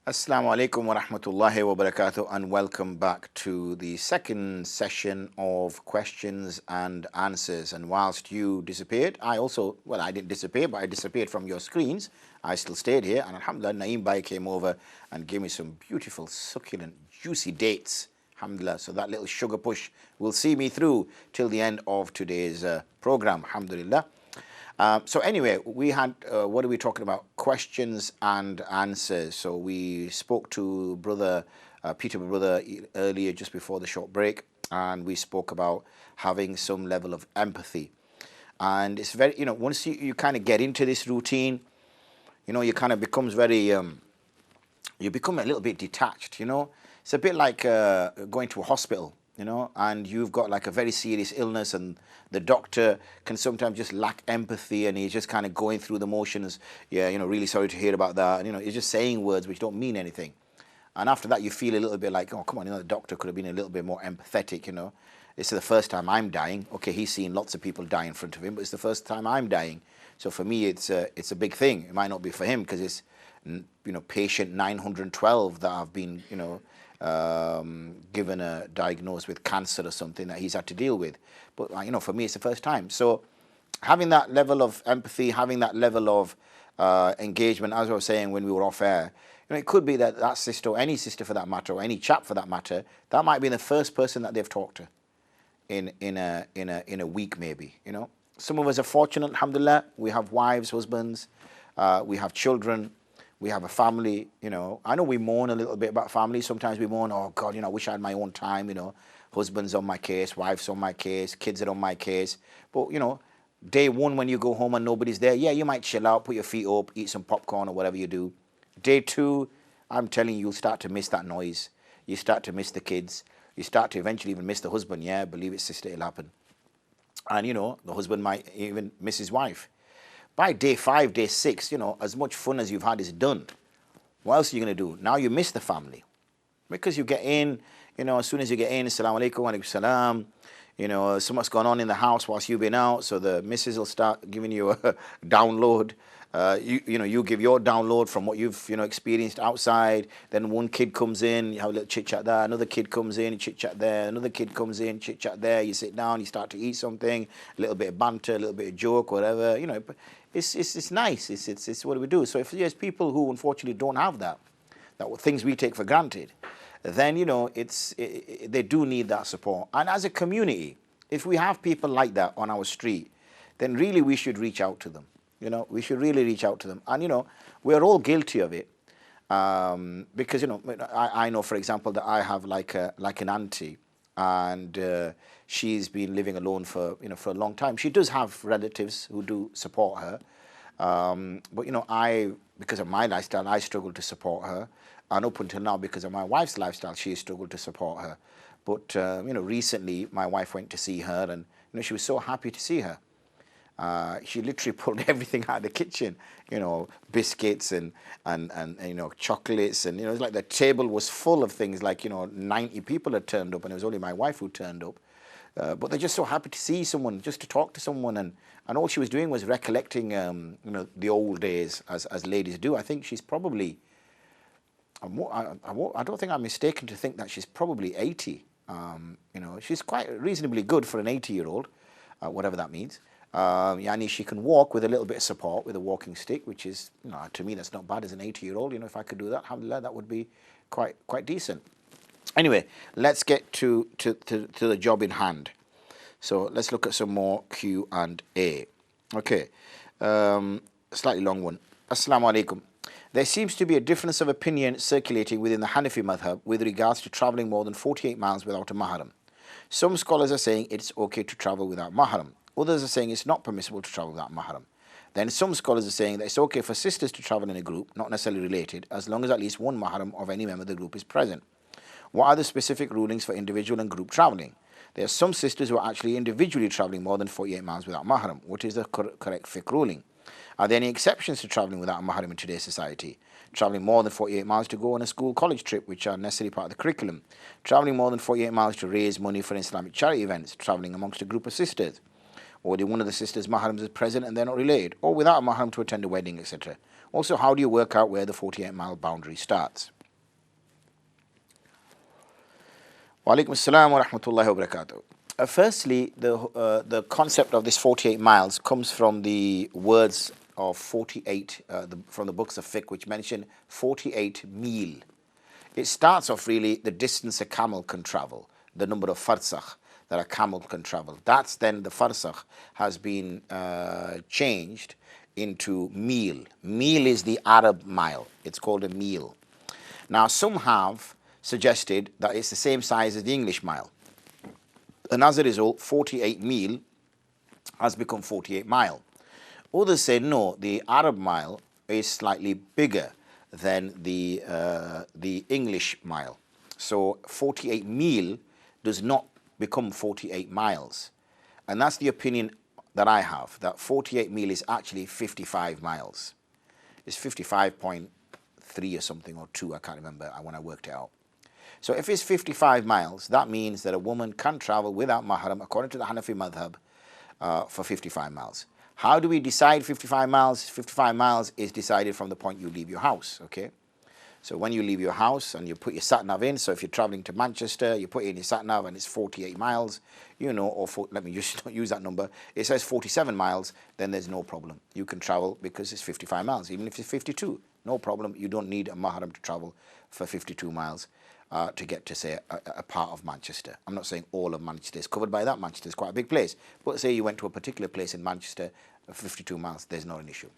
Assalamu alaikum wa rahmatullahi wa barakatuh, and welcome back to the second session of questions and answers. And whilst you disappeared, I didn't disappear, but I disappeared from your screens. I still stayed here, and alhamdulillah, Naeem Bhai came over and gave me some beautiful, succulent, juicy dates. Alhamdulillah, so that little sugar push will see me through till the end of today's program, alhamdulillah. So anyway, we had, what are we talking about? Questions and answers. So we spoke to Peter Brother earlier, just before the short break, and we spoke about having some level of empathy. And it's very, once you kind of get into this routine, you kind of becomes very, you become a little bit detached, It's a bit like going to a hospital, and you've got like a very serious illness, and the doctor can sometimes just lack empathy, and he's just kind of going through the motions. Yeah, really sorry to hear about that. And, he's just saying words which don't mean anything. And after that, you feel a little bit like, oh, come on, the doctor could have been a little bit more empathetic, This is the first time I'm dying. Okay, he's seen lots of people die in front of him, but it's the first time I'm dying. So for me, it's a big thing. It might not be for him because it's, patient 912 that I've been, given a diagnosis with cancer or something that he's had to deal with. But, for me, it's the first time. So having that level of empathy, having that level of engagement, as I was saying when we were off air, it could be that sister, or any sister for that matter, or any chap for that matter, that might be the first person that they've talked to in a week maybe, Some of us are fortunate, alhamdulillah. We have wives, husbands, we have children, we have a family, I know we mourn a little bit about family. Sometimes we mourn, oh God, I wish I had my own time, Husband's on my case, wife's on my case, kids are on my case. But, day one when you go home and nobody's there, yeah, you might chill out, put your feet up, eat some popcorn or whatever you do. Day two, I'm telling you, you'll start to miss that noise. You start to miss the kids. You start to eventually even miss the husband. Yeah, believe it, sister, it'll happen. And, the husband might even miss his wife. By day 5, day 6, as much fun as you've had is done. What else are you going to do? Now you miss the family. Because you get in, as soon as you get in, assalamu alaikum, wa alaikum salam, something's gone on in the house whilst you've been out, so the missus will start giving you a download. You give your download from what you've, experienced outside. Then one kid comes in, you have a little chit-chat there. Another kid comes in, chit-chat there. Another kid comes in, chit-chat there. You sit down, you start to eat something, a little bit of banter, a little bit of joke, whatever. It's nice. It's what we do. So if there's people who unfortunately don't have that things we take for granted, then, they do need that support. And as a community, if we have people like that on our street, then really we should reach out to them. We should really reach out to them. And, we're all guilty of it. Because, I know, for example, that I have like an auntie, and she's been living alone for a long time. She does have relatives who do support her. But, because of my lifestyle, I struggle to support her. And up until now, because of my wife's lifestyle, she has struggled to support her. But, recently my wife went to see her, and, she was so happy to see her. She literally pulled everything out of the kitchen, biscuits and chocolates, and it's like the table was full of things, like 90 people had turned up, and it was only my wife who turned up. But they're just so happy to see someone, just to talk to someone, and all she was doing was recollecting the old days, as ladies do. I think she's probably, I don't think I'm mistaken to think that she's probably 80. She's quite reasonably good for an 80-year-old, whatever that means. Yani she can walk with a little bit of support with a walking stick, which is, to me, that's not bad as an 80-year-old. If I could do that, alhamdulillah, that would be quite decent. Anyway, let's get to the job in hand. So let's look at some more Q&A. Okay, slightly long one. Assalamu alaikum. There seems to be a difference of opinion circulating within the Hanafi madhab with regards to travelling more than 48 miles without a mahram. Some scholars are saying it's okay to travel without mahram. Others are saying it's not permissible to travel without mahram. Then some scholars are saying that it's okay for sisters to travel in a group, not necessarily related, as long as at least one mahram of any member of the group is present. What are the specific rulings for individual and group travelling? There are some sisters who are actually individually travelling more than 48 miles without mahram. What is the correct fiqh ruling? Are there any exceptions to travelling without a mahram in today's society? Travelling more than 48 miles to go on a school-college trip, which are necessarily part of the curriculum. Travelling more than 48 miles to raise money for Islamic charity events. Travelling amongst a group of sisters. Or one of the sisters' mahrams is present and they're not related. Or without a mahram to attend a wedding, etc. Also, how do you work out where the 48-mile boundary starts? Wa alaikum assalam wa rahmatullahi wa barakatuh. Firstly, the concept of this 48 miles comes from the words of 48 from the books of fiqh, which mention 48 mil. It starts off really the distance a camel can travel, the number of farsakh that a camel can travel. That's then the farsakh has been changed into mil. Mil is the Arab mile. It's called a mil. Now, some have suggested that it's the same size as the English mile. And as a result, 48 mil has become 48 mile. Others say no, the Arab mile is slightly bigger than the English mile. So 48 mil does not become 48 miles. And that's the opinion that I have, that 48 mil is actually 55 miles. It's 55.3 or something, or 2, I can't remember when I worked it out. So if it's 55 miles, that means that a woman can travel without mahram, according to the Hanafi madhab, for 55 miles. How do we decide 55 miles? 55 miles is decided from the point you leave your house, okay? So when you leave your house and you put your sat-nav in, so if you're traveling to Manchester, you put in your sat-nav and it's 48 miles, you know, or let me just not use that number, it says 47 miles, then there's no problem. You can travel because it's 55 miles, even if it's 52, no problem. You don't need a mahram to travel for 52 miles. To get to, say, a part of Manchester. I'm not saying all of Manchester is covered by that. Manchester is quite a big place. But say you went to a particular place in Manchester, 52 miles, there's not an issue.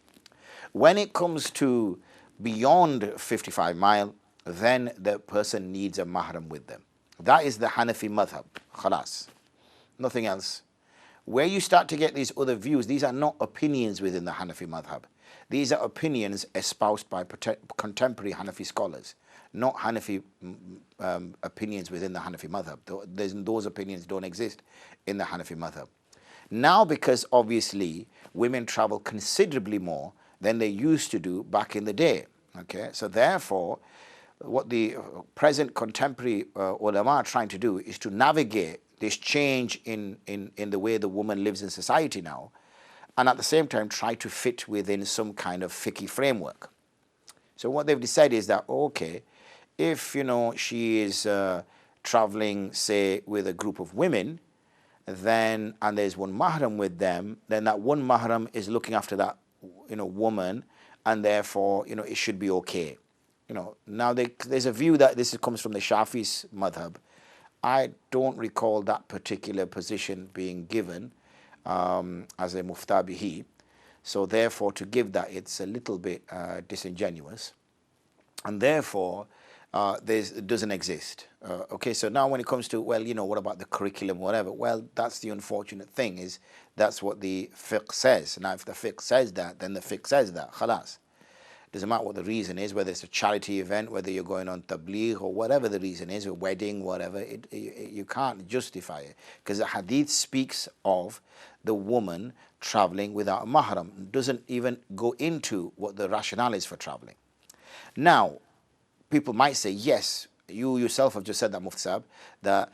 When it comes to beyond 55 mile, then the person needs a mahram with them. That is the Hanafi madhab. Khalas. Nothing else. Where you start to get these other views, these are not opinions within the Hanafi madhab. These are opinions espoused by contemporary Hanafi scholars, not Hanafi opinions within the Hanafi madhab. Those opinions don't exist in the Hanafi madhab. Now, because obviously women travel considerably more than they used to do back in the day, okay? So therefore, what the present contemporary ulama are trying to do is to navigate this change in the way the woman lives in society now, and at the same time try to fit within some kind of fiqh framework. So what they've decided is that, okay, if, you know, she is traveling, say, with a group of women, then, and there's one mahram with them, then that one mahram is looking after that, you know, woman, and therefore, you know, it should be okay. You know, now there's a view that this comes from the Shafi's madhab. I don't recall that particular position being given as a muftabihi. So therefore, to give that, it's a little bit disingenuous. And therefore, it doesn't exist. Okay, so now when it comes to, well, you know, what about the curriculum, whatever? Well, that's the unfortunate thing, is that's what the fiqh says. Now, if the fiqh says that, then the fiqh says that. Khalas. Doesn't matter what the reason is, whether it's a charity event, whether you're going on tabligh, or whatever the reason is, a wedding, whatever, you can't justify it. Because the hadith speaks of the woman traveling without a mahram. Doesn't even go into what the rationale is for traveling. Now, people might say, yes, you yourself have just said that, Mufti Sahib, that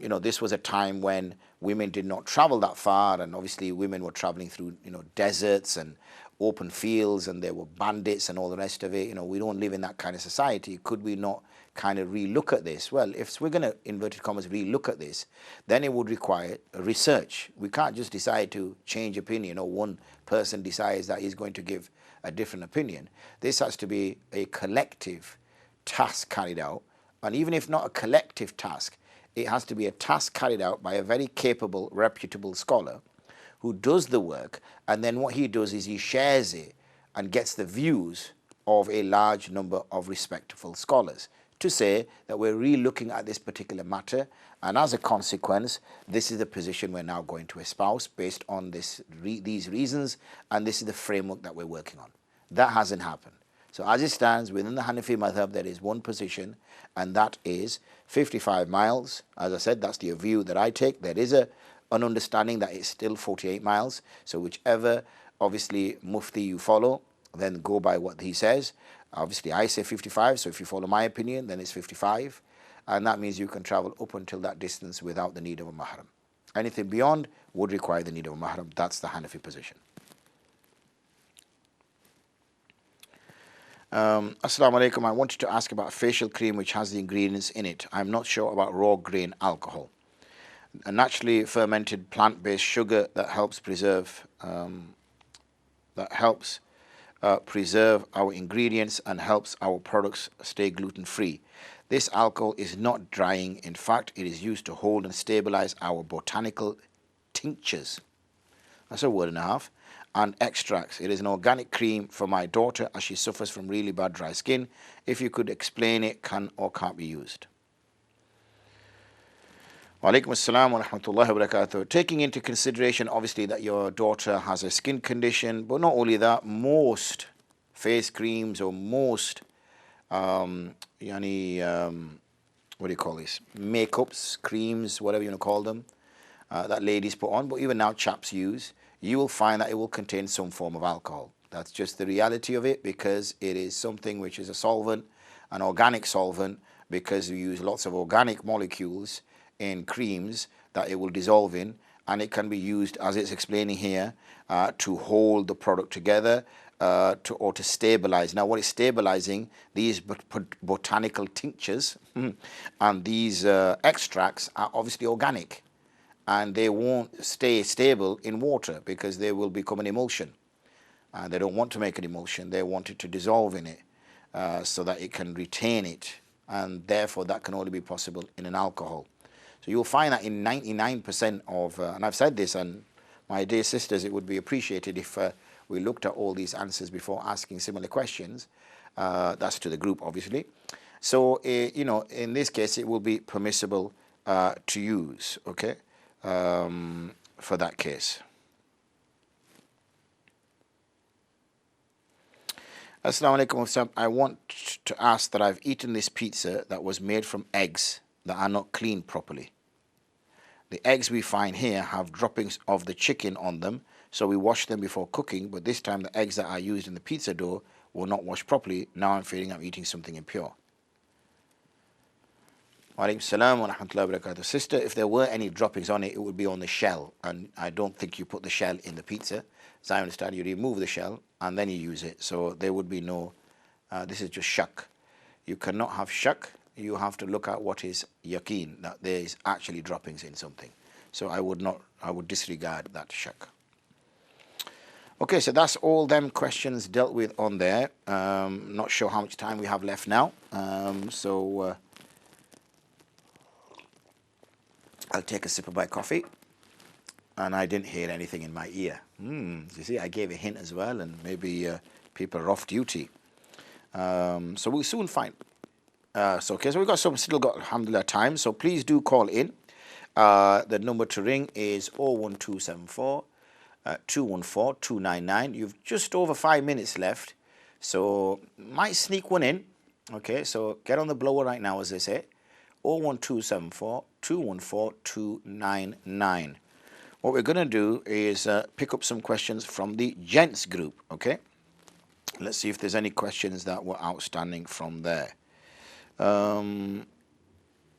you know, this was a time when women did not travel that far, and obviously women were traveling through, you know, deserts and open fields, and there were bandits and all the rest of it. You know, we don't live in that kind of society. Could we not kind of re-look at this? Well, if we're going to, inverted commas, re-look at this, then it would require research. We can't just decide to change opinion, or one person decides that he's going to give a different opinion. This has to be a collective task carried out, and even if not a collective task, it has to be a task carried out by a very capable, reputable scholar who does the work, and then what he does is he shares it and gets the views of a large number of respectful scholars to say that we're re-looking at this particular matter, and as a consequence, this is the position we're now going to espouse based on these reasons, and this is the framework that we're working on. That hasn't happened. So as it stands, within the Hanafi madhab, there is one position, and that is 55 miles. As I said, that's the view that I take. There is an understanding that it's still 48 miles. So whichever, obviously, mufti you follow, then go by what he says. Obviously, I say 55, so if you follow my opinion, then it's 55. And that means you can travel up until that distance without the need of a mahram. Anything beyond would require the need of a mahram. That's the Hanafi position. Assalamu alaikum. I wanted to ask about facial cream which has the ingredients in it. I'm not sure about raw grain alcohol. A naturally fermented plant-based sugar that helps preserve our ingredients and helps our products stay gluten-free. This alcohol is not drying. In fact, it is used to hold and stabilize our botanical tinctures. That's a word and a half. And extracts. It is an organic cream for my daughter as she suffers from really bad dry skin. If you could explain it, can or can't be used. Wa alaikum assalam wa rahmatullahi wa barakatuh. Taking into consideration, obviously, that your daughter has a skin condition, but not only that, most face creams or most, what do you call this? Makeups, creams, whatever you want to call them, that ladies put on, but even now chaps use, you will find that it will contain some form of alcohol. That's just the reality of it, because it is something which is a solvent, an organic solvent, because we use lots of organic molecules in creams that it will dissolve in, and it can be used, as it's explaining here, to hold the product together, or to stabilize. Now, what is stabilizing? These botanical tinctures and these extracts are obviously organic, and they won't stay stable in water because they will become an emulsion. They don't want to make an emulsion. They want it to dissolve in it so that it can retain it, and therefore that can only be possible in an alcohol. So you'll find that in 99% of, and I've said this, and my dear sisters, it would be appreciated if we looked at all these answers before asking similar questions. That's to the group, obviously. So, in this case, it will be permissible to use, okay, for that case. Assalamu alaikum. I want to ask that I've eaten this pizza that was made from eggs that are not cleaned properly. The eggs we find here have droppings of the chicken on them, so we wash them before cooking, but this time the eggs that are used in the pizza dough were not washed properly. Now I'm feeling I'm eating something impure. Wa alaikum salam wa rahmatullahi wa barakatuh. Sister, if there were any droppings on it, it would be on the shell, and I don't think you put the shell in the pizza. As I understand, you remove the shell and then you use it, so there would be no, this is just shak. You cannot have shak. You have to look at what is yaqeen, that there is actually droppings in something. So I would disregard that shak. Okay, so that's all them questions dealt with on there. Not sure how much time we have left now. I'll take a sip of my coffee. And I didn't hear anything in my ear. You see, I gave a hint as well, and maybe people are off duty. So we'll soon find. So we've still got alhamdulillah time. So please do call in. The number to ring is 01274 214 299. You've just over 5 minutes left, so might sneak one in. Okay, so get on the blower right now, as they say. 01274 214 299. What we're going to do is pick up some questions from the gents group, okay? Let's see if there's any questions that were outstanding from there.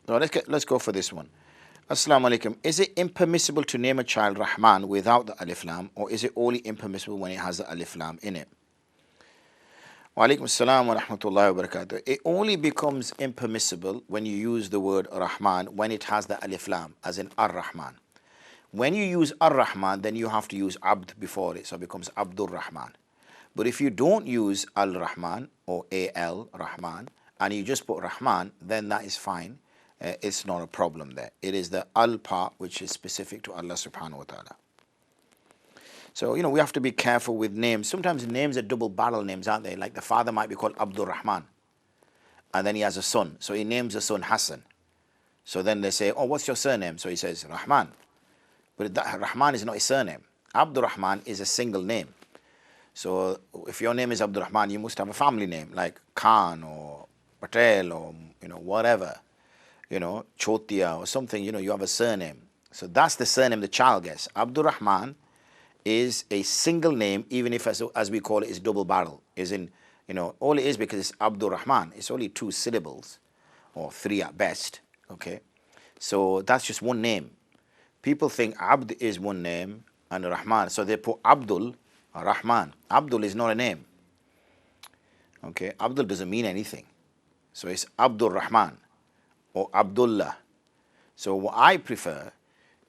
Let's go for this one. Assalamu alaikum. Is it impermissible to name a child Rahman without the alif lam, or is it only impermissible when it has the alif lam in it? Wa alaikum assalam wa rahmatullahi wa barakatuh. It only becomes impermissible when you use the word Rahman when it has the alif lam, as in Ar-Rahman. When you use Ar-Rahman, then you have to use Abd before it, so it becomes Abdur Rahman. But if you don't use Al-Rahman or A-L Rahman, and you just put Rahman, then that is fine. It's not a problem there. It is the Al part which is specific to Allah subhanahu wa ta'ala. So, we have to be careful with names. Sometimes names are double barrel names, aren't they? Like the father might be called Abdur Rahman, and then he has a son. So he names the son Hassan. So then they say, oh, what's your surname? So he says Rahman. But Rahman is not his surname. Abdur Rahman is a single name. So if your name is Abdur Rahman, you must have a family name like Khan or Patel or, whatever, Chotia or something, you have a surname. So that's the surname the child gets. Abdur Rahman is a single name, even if, as we call it, is double barrel. Is in, all it is because it's Abdur Rahman. It's only 2 syllables or 3 at best, okay? So that's just one name. People think Abd is one name and Rahman, so they put Abdul or Rahman. Abdul is not a name. Okay, Abdul doesn't mean anything. So it's Abdul Rahman or Abdullah. So what I prefer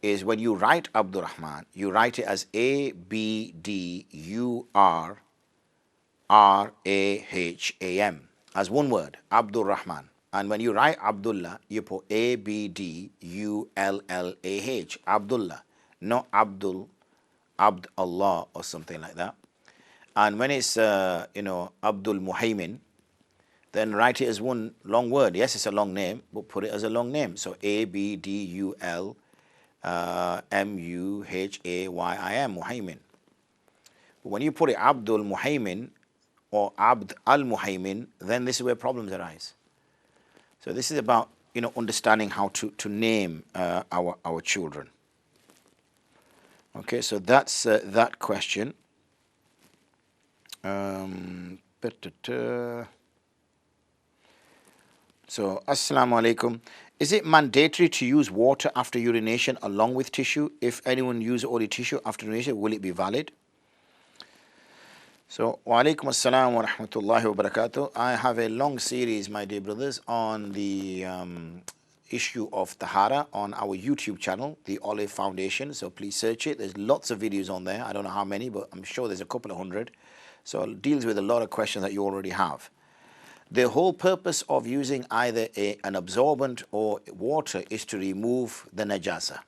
is when you write Abdul Rahman, you write it as Abdurraham as one word, Abdul Rahman. And when you write Abdullah, you put Abdullah, Abdullah, not Abd Allah or something like that. And when it's Abdul Muhaymin, then write it as one long word. Yes, it's a long name, but put it as a long name. So Abdul Muhaymin, Muhaymin. But when you put it Abdul Muhaymin or Abd al Muhaymin, then this is where problems arise. So this is about understanding how to name our children. Okay, so that's that question. So, Assalamu alaikum. Is it mandatory to use water after urination along with tissue? If anyone uses only tissue after urination, will it be valid? So, wa alaikum assalam wa rahmatullahi wa barakatuh. I have a long series, my dear brothers, on the issue of Tahara on our YouTube channel, the Olive Foundation. So please search it. There's lots of videos on there. I don't know how many, but I'm sure there's a couple of hundred. So it deals with a lot of questions that you already have. The whole purpose of using either an absorbent or water is to remove the najasa.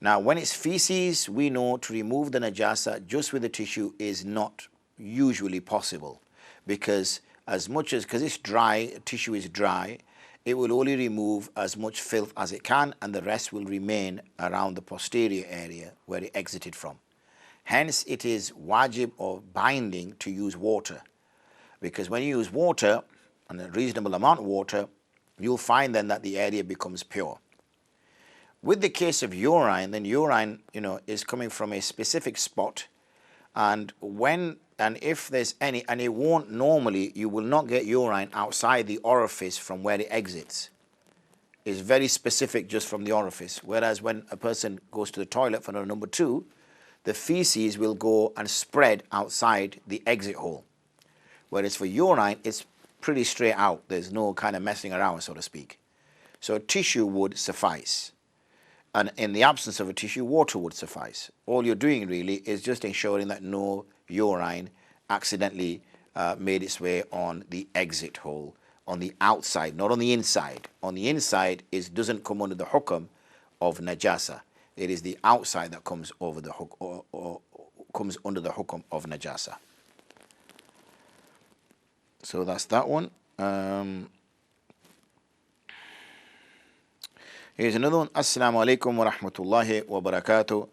Now, when it's feces, we know to remove the najasa just with the tissue is not usually possible, because it's dry, tissue is dry, it will only remove as much filth as it can, and the rest will remain around the posterior area where it exited from. Hence, it is wajib or binding to use water. Because when you use water, and a reasonable amount of water, you'll find then that the area becomes pure. With the case of urine, then urine, is coming from a specific spot, and if there's any, and it won't normally, you will not get urine outside the orifice from where it exits. It's very specific just from the orifice. Whereas when a person goes to the toilet for number 2, the feces will go and spread outside the exit hole. Whereas for urine, it's pretty straight out. There's no kind of messing around, so to speak. So tissue would suffice. And in the absence of a tissue, water would suffice. All you're doing really is just ensuring that no urine accidentally made its way on the exit hole, on the outside, not on the inside. On the inside, it doesn't come under the hukum of najasa. It is the outside that comes over the or comes under the hukum of najasa. So that's that one. Here's another one. Assalamu alaikum wa rahmatullahi wa barakatuh.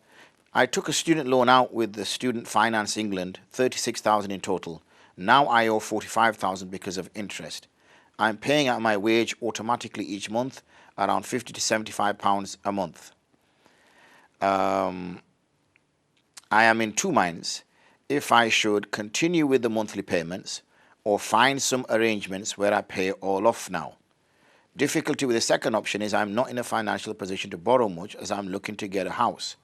I took a student loan out with the Student Finance England, 36,000 in total. Now I owe 45,000 because of interest. I'm paying out my wage automatically each month, around 50 to 75 pounds a month. I am in two minds if I should continue with the monthly payments or find some arrangements where I pay all off now. Difficulty with the second option is I'm not in a financial position to borrow much as I'm looking to get a house.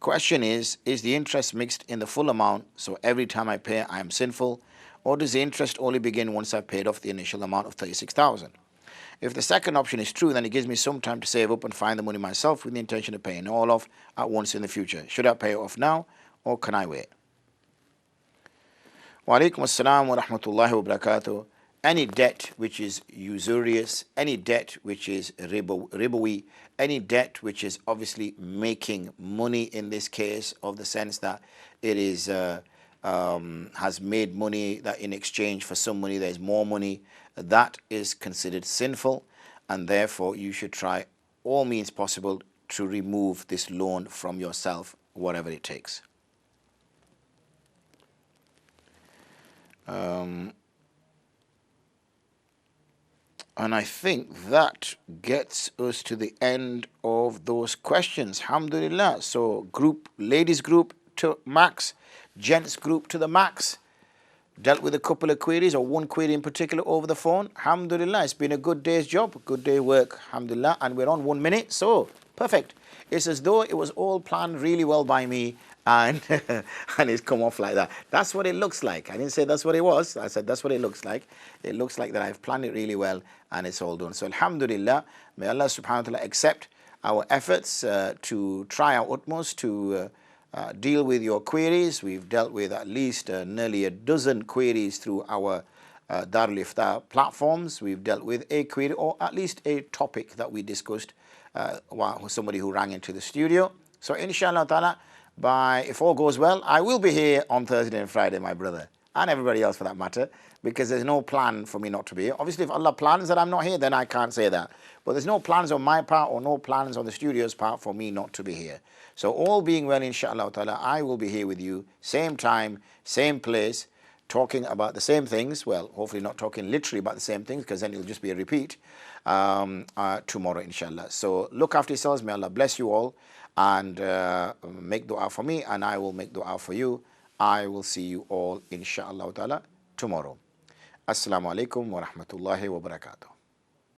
Question is the interest mixed in the full amount, so every time I pay I am sinful, or does the interest only begin once I've paid off the initial amount of 36,000? If the second option is true, then it gives me some time to save up and find the money myself with the intention of paying all off at once in the future. Should I pay it off now, or can I wait? Wa alaikum assalam wa rahmatullahi wa barakatuh. Any debt which is usurious, any debt which is ribawi, any debt which is obviously making money in this case, of the sense that it is has made money, that in exchange for some money there's more money, that is considered sinful, and therefore you should try all means possible to remove this loan from yourself, whatever it takes. And I think that gets us to the end of those questions. Alhamdulillah. So ladies group to max, gents group to the max. Dealt with a couple of queries, or one query in particular, over the phone. Alhamdulillah. It's been a good day's job, good day work. Alhamdulillah. And we're on 1 minute. So perfect. It's as though it was all planned really well by me, and and it's come off like that. That's what it looks like. I didn't say that's what it was. I said that's what it looks like. It looks like that I've planned it really well, and it's all done. So alhamdulillah, may Allah subhanahu wa ta'ala accept our efforts to try our utmost to deal with your queries. We've dealt with at least nearly a dozen queries through our Darul Iftar platforms. We've dealt with a query or at least a topic that we discussed somebody who rang into the studio. So inshallah ta'ala, if all goes well, I will be here on Thursday and Friday, my brother, and everybody else for that matter, because there's no plan for me not to be here. Obviously, if Allah plans that I'm not here, then I can't say that. But there's no plans on my part or no plans on the studio's part for me not to be here. So all being well, inshallah ta'ala, I will be here with you, same time, same place, talking about the same things. Well, hopefully not talking literally about the same things, because then it'll just be a repeat tomorrow, inshallah. So look after yourselves. May Allah bless you all, and make dua for me, and I will make dua for you. I will see you all, inshallah ta'ala, tomorrow. Assalamu alaikum wa rahmatullahi wa barakatuh.